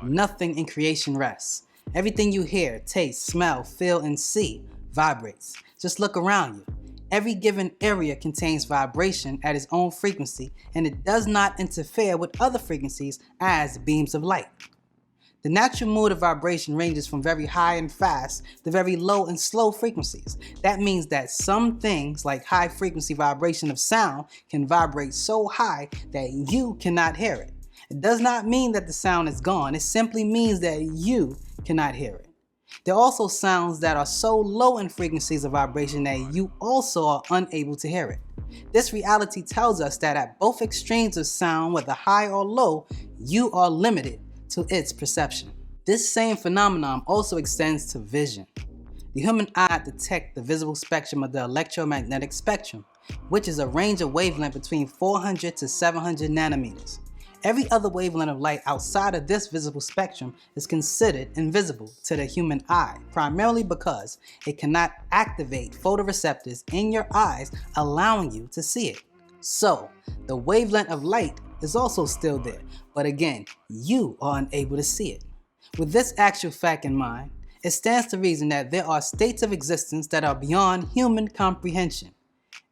Nothing in creation rests. Everything you hear, taste, smell, feel, and see vibrates. Just look around you. Every given area contains vibration at its own frequency, and it does not interfere with other frequencies as beams of light. The natural mode of vibration ranges from very high and fast to very low and slow frequencies. That means that some things, like high frequency vibration of sound, can vibrate so high that you cannot hear it. It does not mean that the sound is gone, it simply means that you cannot hear it. There are also sounds that are so low in frequencies of vibration that you also are unable to hear it. This reality tells us that at both extremes of sound, whether high or low, you are limited to its perception. This same phenomenon also extends to vision. The human eye detects the visible spectrum of the electromagnetic spectrum, which is a range of wavelength between 400 to 700 nanometers. Every other wavelength of light outside of this visible spectrum is considered invisible to the human eye, primarily because it cannot activate photoreceptors in your eyes, allowing you to see it. So, the wavelength of light is also still there, but again, you are unable to see it. With this actual fact in mind, it stands to reason that there are states of existence that are beyond human comprehension.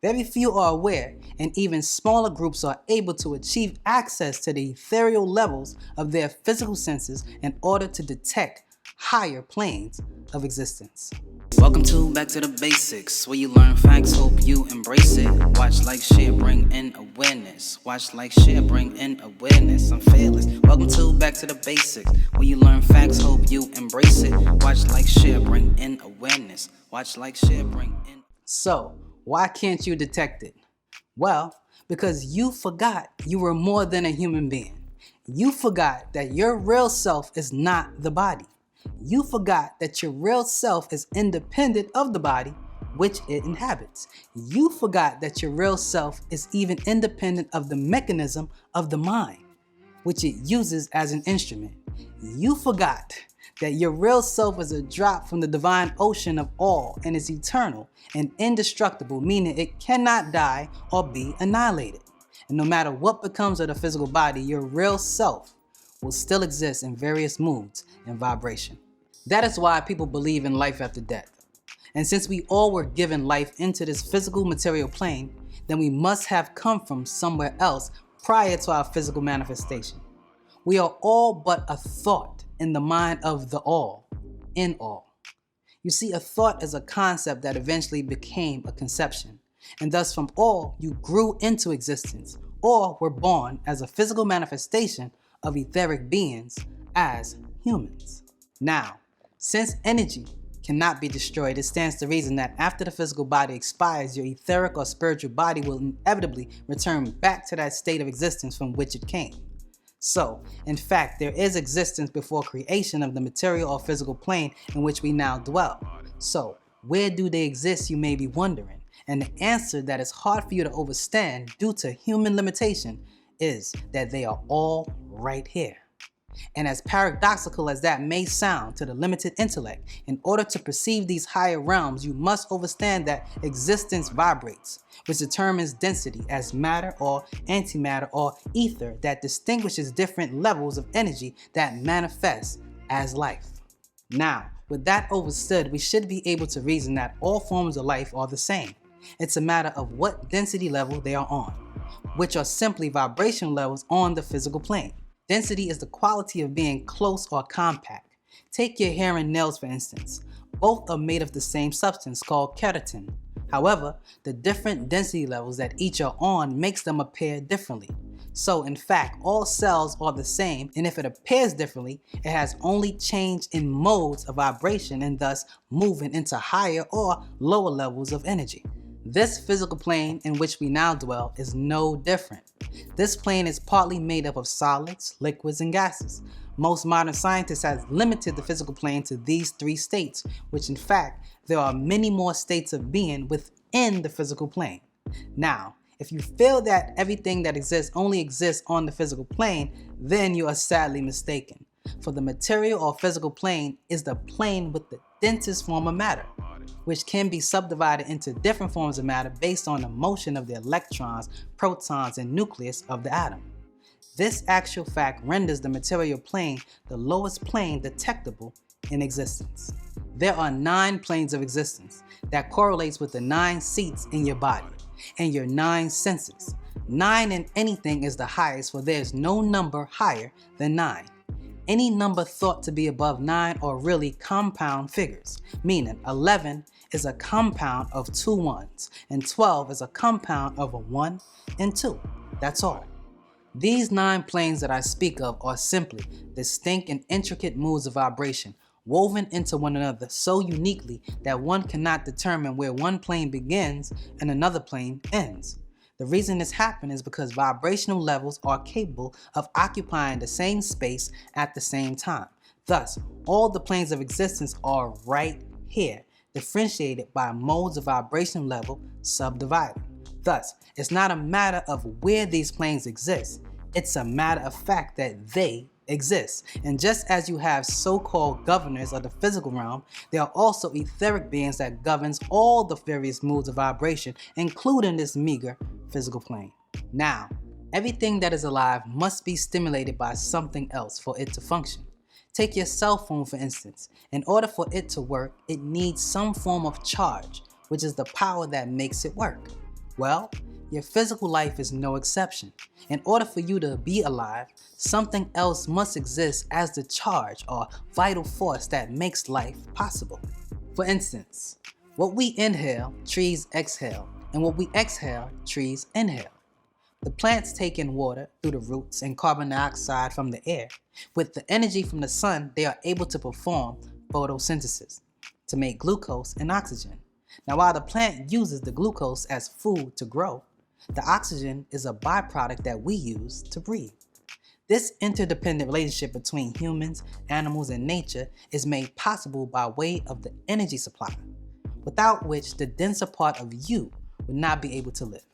Very few are aware, and even smaller groups are able to achieve access to the ethereal levels of their physical senses in order to detect higher planes of existence. Welcome to Back to the Basics, where you learn facts, hope you embrace it. Watch, like, share, bring in awareness. Watch, like, share, bring in awareness. I'm fearless. Welcome to Back to the Basics, where you learn facts, hope you embrace it. Watch, like, share, bring in awareness. Watch, like, share, bring in. So, why can't you detect it? Well, because you forgot you were more than a human being. You forgot that your real self is not the body. You forgot that your real self is independent of the body which it inhabits. You forgot that your real self is even independent of the mechanism of the mind, which it uses as an instrument. You forgot that your real self is a drop from the divine ocean of all and is eternal and indestructible, meaning it cannot die or be annihilated. And no matter what becomes of the physical body, your real self will still exist in various moods and vibration. That is why people believe in life after death. And since we all were given life into this physical material plane, then we must have come from somewhere else prior to our physical manifestation. We are all but a thought in the mind of the all, in all. You see, a thought is a concept that eventually became a conception, and thus from all you grew into existence, or were born as a physical manifestation of etheric beings as humans. Now, since energy cannot be destroyed, it stands to reason that after the physical body expires, your etheric or spiritual body will inevitably return back to that state of existence from which it came. So, in fact, there is existence before creation of the material or physical plane in which we now dwell. So, where do they exist, you may be wondering? And the answer that is hard for you to understand due to human limitation is that they are all right here. And as paradoxical as that may sound to the limited intellect, in order to perceive these higher realms, you must understand that existence vibrates, which determines density as matter or antimatter or ether that distinguishes different levels of energy that manifest as life. Now, with that understood, we should be able to reason that all forms of life are the same. It's a matter of what density level they are on, which are simply vibration levels on the physical plane. Density is the quality of being close or compact. Take your hair and nails, for instance. Both are made of the same substance called keratin. However, the different density levels that each are on makes them appear differently. So in fact, all cells are the same, and if it appears differently, it has only changed in modes of vibration and thus moving into higher or lower levels of energy. This physical plane in which we now dwell is no different. This plane is partly made up of solids, liquids, and gases. Most modern scientists have limited the physical plane to these three states, which in fact, there are many more states of being within the physical plane. Now, if you feel that everything that exists only exists on the physical plane, then you are sadly mistaken. For the material or physical plane is the plane with the densest form of matter, which can be subdivided into different forms of matter based on the motion of the electrons, protons, and nucleus of the atom. This actual fact renders the material plane the lowest plane detectable in existence. There are 9 planes of existence that correlates with the 9 seats in your body and your 9 senses. 9 in anything is the highest, for there is no number higher than 9. Any number thought to be above 9 are really compound figures, meaning 11 is a compound of 2 ones and 12 is a compound of a 1 and 2. That's all. These 9 planes that I speak of are simply distinct and intricate modes of vibration woven into one another so uniquely that one cannot determine where one plane begins and another plane ends. The reason this happens is because vibrational levels are capable of occupying the same space at the same time. Thus, all the planes of existence are right here, differentiated by modes of vibration level subdivided. Thus, it's not a matter of where these planes exist, it's a matter of fact that they exist. And just as you have so-called governors of the physical realm, there are also etheric beings that governs all the various modes of vibration, including this meager physical plane. Now, everything that is alive must be stimulated by something else for it to function. Take your cell phone for instance. In order for it to work, it needs some form of charge, which is the power that makes it work. Well, your physical life is no exception. In order for you to be alive, something else must exist as the charge or vital force that makes life possible. For instance, what we inhale, trees exhale, and what we exhale, trees inhale. The plants take in water through the roots and carbon dioxide from the air. With the energy from the sun, they are able to perform photosynthesis to make glucose and oxygen. Now, while the plant uses the glucose as food to grow, the oxygen is a byproduct that we use to breathe. This interdependent relationship between humans, animals, and nature is made possible by way of the energy supply, without which the denser part of you would not be able to live.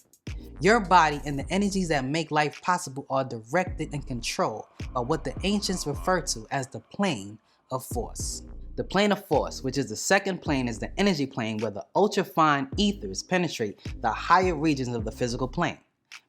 Your body and the energies that make life possible are directed and controlled by what the ancients refer to as the plane of force. The plane of force, which is the second plane, is the energy plane where the ultrafine ethers penetrate the higher regions of the physical plane.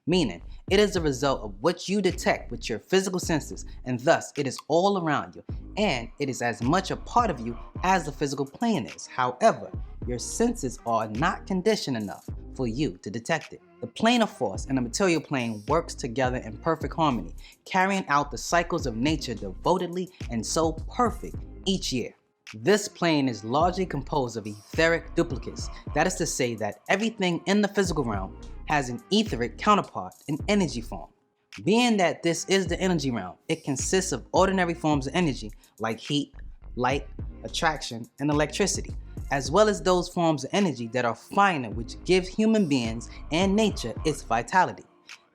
Meaning, it is the result of what you detect with your physical senses, and thus it is all around you, and it is as much a part of you as the physical plane is. However, your senses are not conditioned enough for you to detect it. The plane of force and the material plane works together in perfect harmony, carrying out the cycles of nature devotedly and so perfect each year. This plane is largely composed of etheric duplicates. That is to say that everything in the physical realm has an etheric counterpart in energy form. Being that this is the energy realm, it consists of ordinary forms of energy like heat, light, attraction, and electricity, as well as those forms of energy that are finer, which gives human beings and nature its vitality.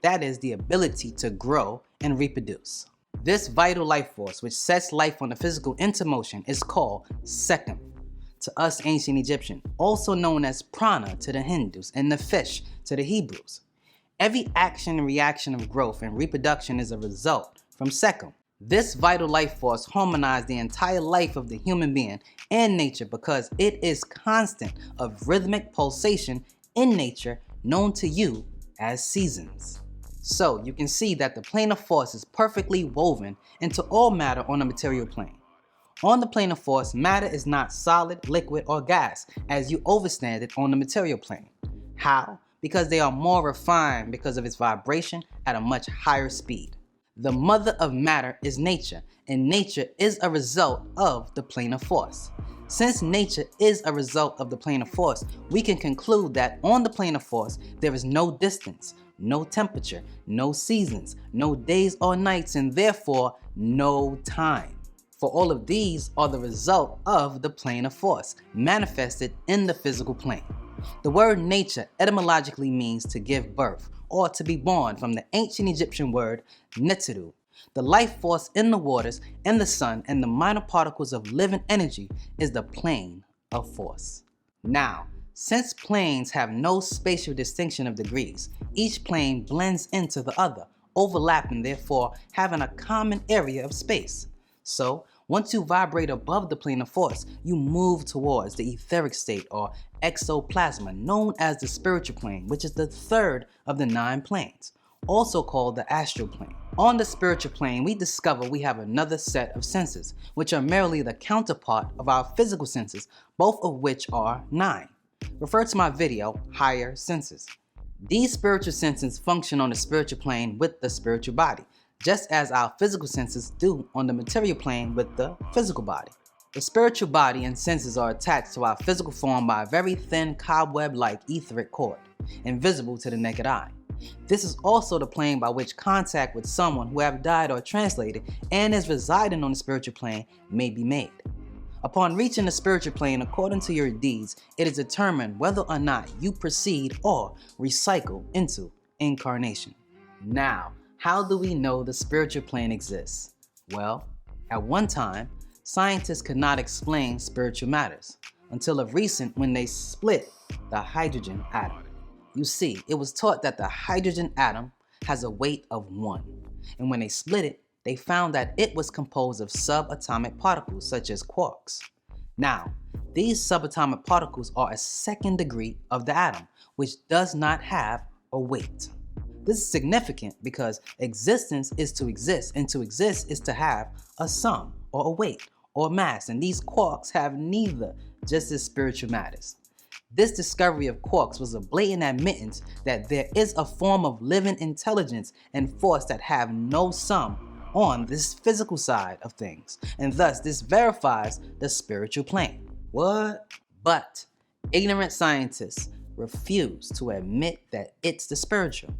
That is the ability to grow and reproduce. This vital life force, which sets life on the physical into motion, is called Sekhem to us ancient Egyptian, also known as prana to the Hindus and the fish to the Hebrews. Every action and reaction of growth and reproduction is a result from Sekhem. This vital life force harmonizes the entire life of the human being and nature because it is constant of rhythmic pulsation in nature known to you as seasons. So you can see that the plane of force is perfectly woven into all matter on the material plane. On the plane of force, matter is not solid, liquid, or gas as you understand it on the material plane. How? Because they are more refined because of its vibration at a much higher speed. The mother of matter is nature, and nature is a result of the plane of force. Since nature is a result of the plane of force, we can conclude that on the plane of force, there is no distance, no temperature, no seasons, no days or nights, and therefore no time. For all of these are the result of the plane of force, manifested in the physical plane. The word nature etymologically means to give birth, or to be born, from the ancient Egyptian word neteru. The life force in the waters and the sun and the minor particles of living energy is the plane of force. Now, since planes have no spatial distinction of degrees, each plane blends into the other, overlapping, therefore having a common area of space. So, once you vibrate above the plane of force, you move towards the etheric state or exoplasma, known as the spiritual plane, which is the third of the 9 planes. also called the astral plane. On the spiritual plane, we discover we have another set of senses, which are merely the counterpart of our physical senses, both of which are 9. Refer to my video, Higher Senses. These spiritual senses function on the spiritual plane with the spiritual body, just as our physical senses do on the material plane with the physical body. The spiritual body and senses are attached to our physical form by a very thin cobweb-like etheric cord, invisible to the naked eye. This is also the plane by which contact with someone who have died or translated and is residing on the spiritual plane may be made. Upon reaching the spiritual plane, according to your deeds, it is determined whether or not you proceed or recycle into incarnation. Now, how do we know the spiritual plane exists? Well, at one time, scientists could not explain spiritual matters until of recent when they split the hydrogen atom. You see, it was taught that the hydrogen atom has a weight of 1, and when they split it, they found that it was composed of subatomic particles such as quarks. Now, these subatomic particles are a second degree of the atom, which does not have a weight. This is significant because existence is to exist, and to exist is to have a sum or a weight or mass, and these quarks have neither, just as spiritual matters. This discovery of quarks was a blatant admittance that there is a form of living intelligence and force that have no sum on this physical side of things, and thus this verifies the spiritual plane. What? But ignorant scientists refuse to admit that it's the spiritual,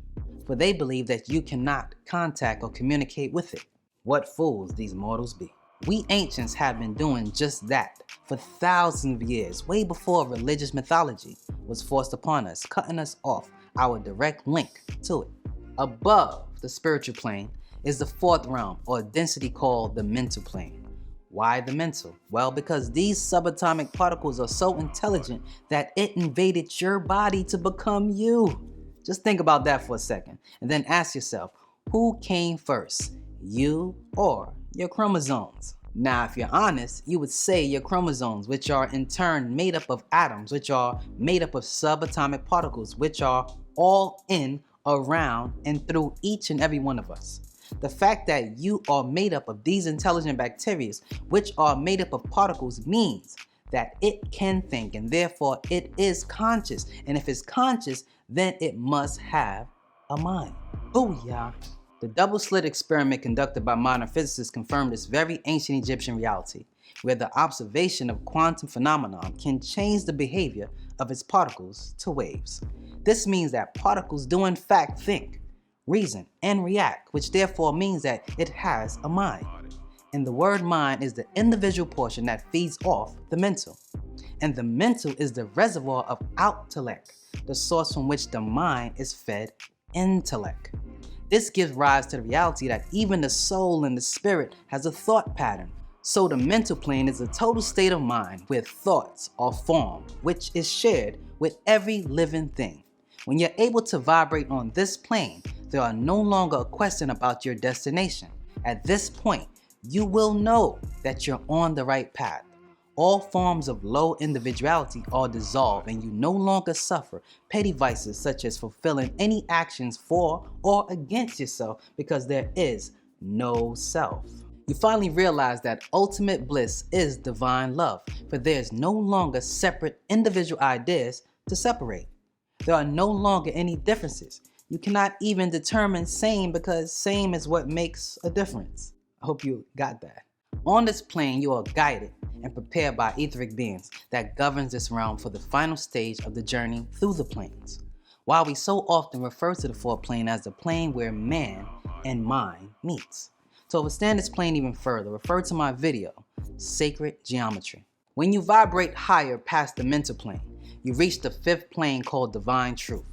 for they believe that you cannot contact or communicate with it. What fools these mortals be. We ancients have been doing just that for thousands of years, way before religious mythology was forced upon us, cutting us off our direct link to it. Above the spiritual plane is the 4th realm or density called the mental plane. Why the mental? Well, because these subatomic particles are so intelligent that it invaded your body to become you. Just think about that for a second and then ask yourself, who came first, you or your chromosomes? Now, if you're honest, you would say your chromosomes, which are in turn made up of atoms, which are made up of subatomic particles, which are all in, around, and through each and every one of us. The fact that you are made up of these intelligent bacteria, which are made up of particles, means that it can think, and therefore it is conscious. And if it's conscious, then it must have a mind. Booyah! The double-slit experiment conducted by modern physicists confirmed this very ancient Egyptian reality, where the observation of quantum phenomenon can change the behavior of its particles to waves. This means that particles do in fact think, reason, and react, which therefore means that it has a mind. And the word mind is the individual portion that feeds off the mental. And the mental is the reservoir of outtellect, the source from which the mind is fed intellect. This gives rise to the reality that even the soul and the spirit has a thought pattern. So the mental plane is a total state of mind where thoughts are formed, which is shared with every living thing. When you're able to vibrate on this plane, there are no longer a question about your destination. At this point, you will know that you're on the right path. All forms of low individuality are dissolved, and you no longer suffer petty vices such as fulfilling any actions for or against yourself because there is no self. You finally realize that ultimate bliss is divine love, for there is no longer separate individual ideas to separate. There are no longer any differences. You cannot even determine same because same is what makes a difference. I hope you got that. On this plane, you are guided and prepared by etheric beings that governs this realm for the final stage of the journey through the planes. While we so often refer to the 4th plane as the plane where man and mind meets. To understand this plane even further, refer to my video, Sacred Geometry. When you vibrate higher past the mental plane, you reach the 5th plane called Divine Truth.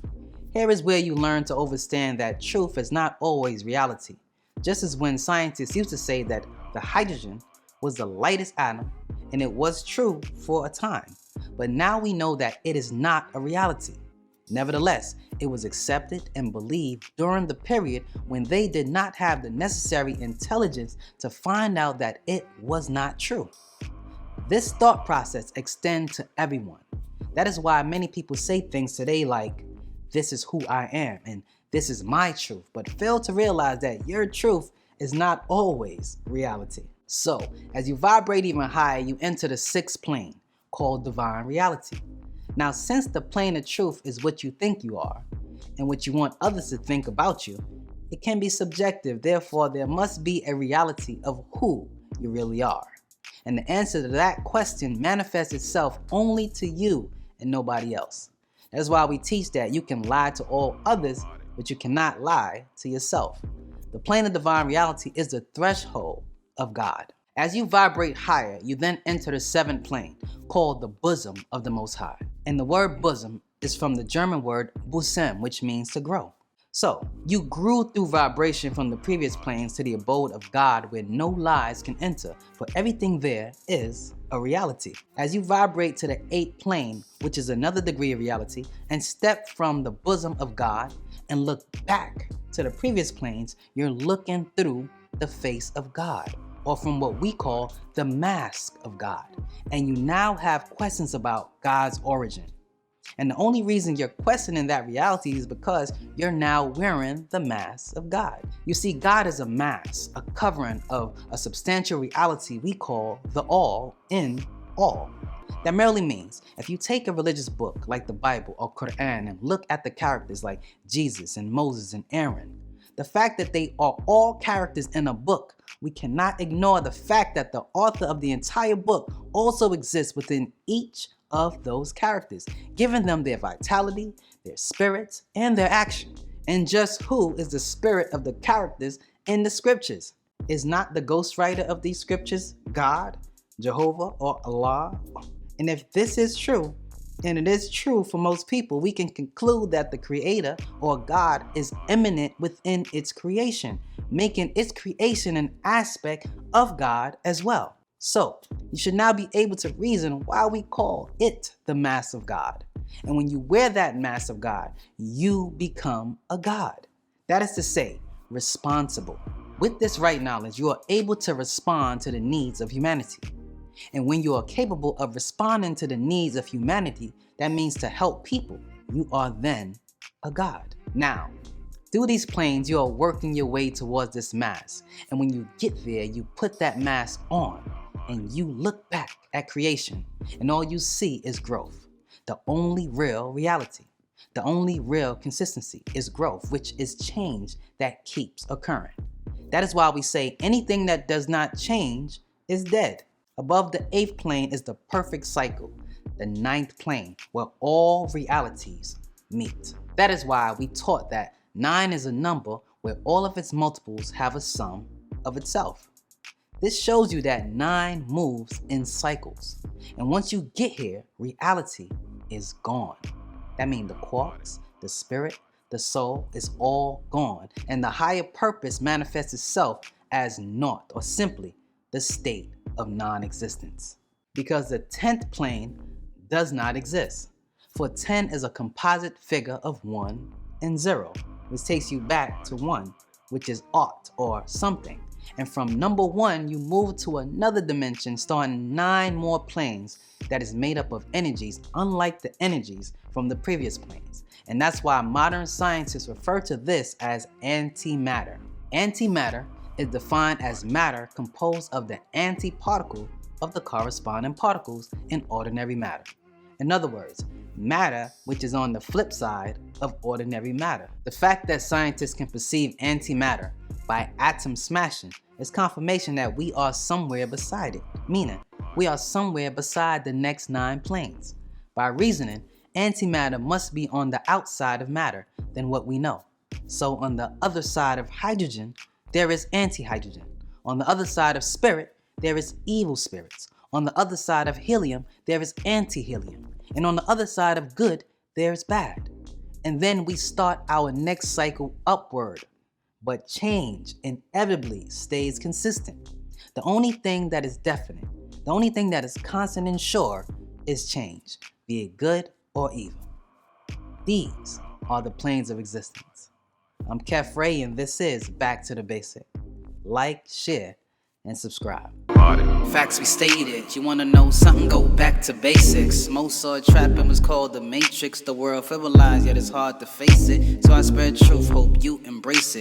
Here is where you learn to understand that truth is not always reality. Just as when scientists used to say that the hydrogen was the lightest atom, and it was true for a time. But now we know that it is not a reality. Nevertheless, it was accepted and believed during the period when they did not have the necessary intelligence to find out that it was not true. This thought process extends to everyone. That is why many people say things today like, "This is who I am," and This is my truth, but fail to realize that your truth is not always reality. So, as you vibrate even higher, you enter the sixth plane, called divine reality. Now, since the plane of truth is what you think you are, and what you want others to think about you, it can be subjective. Therefore, there must be a reality of who you really are. And the answer to that question manifests itself only to you and nobody else. That's why we teach that you can lie to all others, but you cannot lie to yourself. The plane of divine reality is the threshold of God. As you vibrate higher, you then enter the seventh plane, called the bosom of the Most High. And the word bosom is from the German word Busen, which means to grow. So, you grew through vibration from the previous planes to the abode of God where no lies can enter, for everything there is a reality. As you vibrate to the eighth plane, which is another degree of reality, and step from the bosom of God and look back to the previous planes, you're looking through the face of God, or from what we call the mask of God. And you now have questions about God's origin. And the only reason you're questioning that reality is because you're now wearing the mask of God. You see, God is a mask, a covering of a substantial reality we call the all in all. That merely means if you take a religious book like the Bible or Quran and look at the characters like Jesus and Moses and Aaron, the fact that they are all characters in a book, we cannot ignore the fact that the author of the entire book also exists within each of those characters, giving them their vitality, their spirits, and their action. And just who is the spirit of the characters in the scriptures? Is not the ghostwriter of these scriptures God, Jehovah, or Allah? And if this is true, and it is true for most people, we can conclude that the creator or God is immanent within its creation, making its creation an aspect of God as well. So, you should now be able to reason why we call it the mask of God. And when you wear that mask of God, you become a God. That is to say, responsible. With this right knowledge, you are able to respond to the needs of humanity. And when you are capable of responding to the needs of humanity, that means to help people, you are then a God. Now, through these planes, you are working your way towards this mask. And when you get there, you put that mask on and you look back at creation and all you see is growth. The only real reality, the only real consistency is growth, which is change that keeps occurring. That is why we say anything that does not change is dead. Above the eighth plane is the perfect cycle, the ninth plane, where all realities meet. That is why we taught that 9 is a number where all of its multiples have a sum of itself. This shows you that 9 moves in cycles. And once you get here, reality is gone. That means the quarks, the spirit, the soul is all gone. And the higher purpose manifests itself as naught, or simply the state of non-existence. Because the 10th plane does not exist. For 10 is a composite figure of 1 and 0, which takes you back to 1, which is aught or something. And from number 1, you move to another dimension starting 9 more planes that is made up of energies unlike the energies from the previous planes. And that's why modern scientists refer to this as antimatter. Antimatter is defined as matter composed of the antiparticle of the corresponding particles in ordinary matter. In other words, matter which is on the flip side of ordinary matter. The fact that scientists can perceive antimatter by atom smashing is confirmation that we are somewhere beside it, meaning we are somewhere beside the next 9 planes. By reasoning, antimatter must be on the outside of matter than what we know. So on the other side of hydrogen, there is anti-hydrogen. On the other side of spirit, there is evil spirits. On the other side of helium, there is anti-helium. And on the other side of good, there is bad. And then we start our next cycle upward. But change inevitably stays consistent. The only thing that is definite, the only thing that is constant and sure is change, be it good or evil. These are the planes of existence. I'm Kef Ray, and this is Back to the Basic. Like, share, and subscribe. Facts we stated. You wanna know something? Go back to basics. Most saw a trap and was called the Matrix. The world frivolized, yet it's hard to face it. So I spread truth, hope you embrace it.